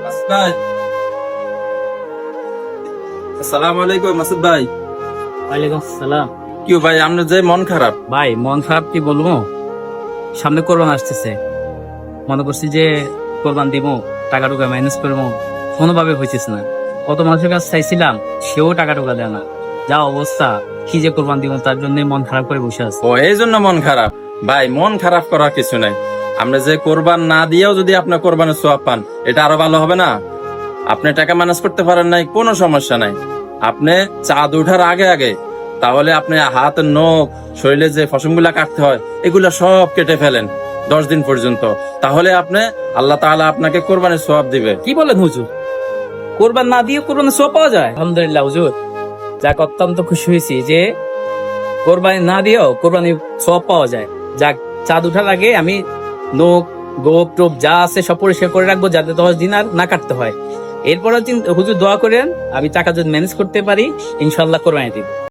ভাই, আসসালামু আলাইকুম মাসুদ ভাই। ওয়ালাইকুম সালাম। কি ভাই, আপনার যে মন খারাপ? ভাই মন খারাপ কি বলবো, সামনে কোরবান আসতেছে, মনে করছি যে কোরবান দিব, টাকা টুকা ম্যানেজ করবো, কোনোভাবে হইতেছ না। কত মানুষের কাছে চাইছিলাম, সেও টাকা টুকা দেয় না। যা অবস্থা, কি যে কোরবান দিব তার জন্য মন খারাপ করে বসে আছে। ও, এই জন্য মন খারাপ? ভাই, মন খারাপ করার কিছু নাই। আপনি যে কোরবান না দিয়েও যদি আপনার কোরবানের সোয়াব পান, এটা আরো ভালো হবে না? আপনি টাকা ম্যানেজ করতে পারেন নাই, কোনো সমস্যা নাই। আপনি চাঁদ ওঠার আগে আগে তাহলে আপনি হাত, নখ, শরীরে যে পশমগুলা কাটতে হয় এগুলা সব কেটে ফেলেন 10 দিন পর্যন্ত। তাহলে আপনি, আল্লাহ তাআলা আপনাকে কোরবানের সোয়াব দিবে। কি বলেন হুজুর, কোরবান না দিয়ে কোরবানি সব পাওয়া যায়? আলহামদুলিল্লাহ হুজুর, যাক অত্যন্ত খুশি হয়েছি যে কোরবানি না দিয়েও কোরবানি সব পাওয়া যায়। যাক, চাঁদ উঠার আগে আমি নখ, গোপ টোপ যা আছে সব পরিষ্কার করে রাখবো, যাতে 10 দিন আর না কাটতে হয়। এরপরে হুজুর দোয়া করেন, আমি টাকা যদি ম্যানেজ করতে পারি, ইনশাল্লাহ কোরবানি দিব।